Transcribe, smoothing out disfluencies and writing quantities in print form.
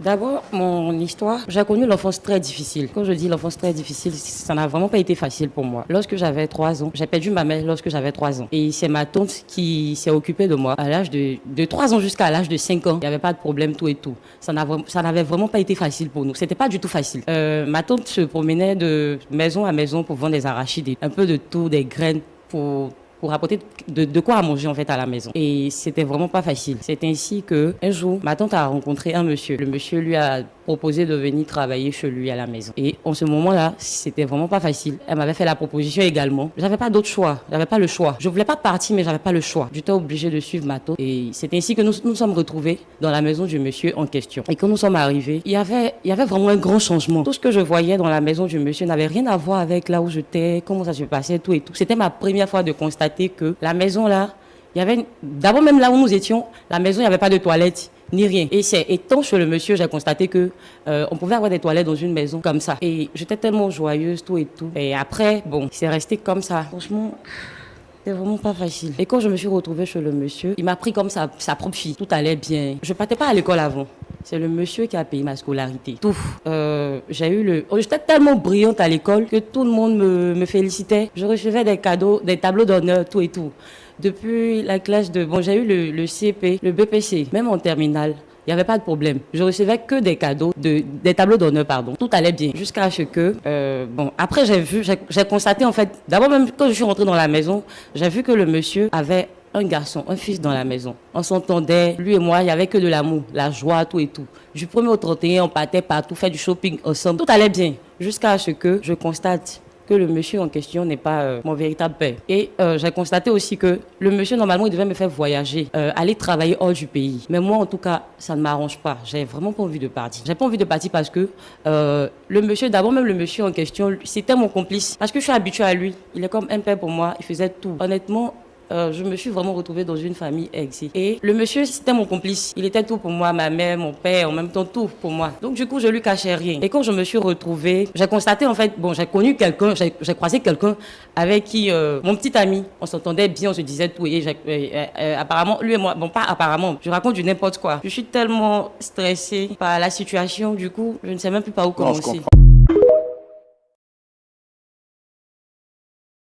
D'abord, mon histoire, j'ai connu l'enfance très difficile. Quand je dis l'enfance très difficile, ça n'a vraiment pas été facile pour moi. Lorsque j'avais 3 ans, j'ai perdu ma mère lorsque j'avais 3 ans. Et c'est ma tante qui s'est occupée de moi à l'âge de 3 ans jusqu'à l'âge de 5 ans. Il n'y avait pas de problème, tout et tout. Ça n'avait vraiment pas été facile pour nous. C'était pas du tout facile. Ma tante se promenait de maison à maison pour vendre des arachides, un peu de tout, des graines pour apporter de quoi à manger en fait à la maison. Et c'était vraiment pas facile. C'est ainsi que un jour, ma tante a rencontré un monsieur. Le monsieur lui a proposé de venir travailler chez lui à la maison. Et en ce moment-là, c'était vraiment pas facile. Elle m'avait fait la proposition également. J'avais pas d'autre choix. J'avais pas le choix. Je voulais pas partir, mais j'avais pas le choix. J'étais obligée de suivre ma tante. Et c'est ainsi que nous sommes retrouvés dans la maison du monsieur en question. Et quand nous sommes arrivés, il y avait vraiment un grand changement. Tout ce que je voyais dans la maison du monsieur n'avait rien à voir avec là où j'étais, comment ça se passait, tout et tout. C'était ma première fois de constater que la maison là, il y avait d'abord même là où nous étions, la maison, il n'y avait pas de toilette ni rien. Et c'est étant chez le monsieur, j'ai constaté que on pouvait avoir des toilettes dans une maison comme ça. Et j'étais tellement joyeuse, tout et tout. Et après, bon, c'est resté comme ça. Franchement, c'était vraiment pas facile. Et quand je me suis retrouvée chez le monsieur, il m'a pris comme sa propre fille. Tout allait bien. Je partais pas à l'école avant. C'est le monsieur qui a payé ma scolarité. Tout. J'étais tellement brillante à l'école que tout le monde me félicitait. Je recevais des cadeaux, des tableaux d'honneur, tout et tout. Depuis la classe de... Bon, j'ai eu le CP, le BPC, même en terminale. Il n'y avait pas de problème. Je recevais que des cadeaux, des tableaux d'honneur, pardon. Tout allait bien. Jusqu'à ce que, après j'ai constaté en fait, d'abord même quand je suis rentrée dans la maison, j'ai vu que le monsieur avait un garçon, un fils dans la maison. On s'entendait, lui et moi, il n'y avait que de l'amour, la joie, tout et tout. Du 1er au 31, on partait partout, faire du shopping ensemble. Tout allait bien. Jusqu'à ce que je constate que le monsieur en question n'est pas mon véritable père. Et j'ai constaté aussi que le monsieur, normalement, il devait me faire voyager, aller travailler hors du pays. Mais moi, en tout cas, ça ne m'arrange pas. J'ai vraiment pas envie de partir. J'ai pas envie de partir parce que le monsieur, d'abord même le monsieur en question, c'était mon complice. Parce que je suis habituée à lui. Il est comme un père pour moi. Il faisait tout. Honnêtement, je me suis vraiment retrouvée dans une famille aisée. Et le monsieur, c'était mon complice. Il était tout pour moi, ma mère, mon père, en même temps tout pour moi. Donc du coup, je lui cachais rien. Et quand je me suis retrouvée, j'ai constaté en fait, bon, j'ai connu quelqu'un, j'ai croisé quelqu'un avec qui, mon petit ami, on s'entendait bien, on se disait tout. Et apparemment, lui et moi, bon pas apparemment, je raconte du n'importe quoi. Je suis tellement stressée par la situation, du coup, je ne sais même plus par où commencer.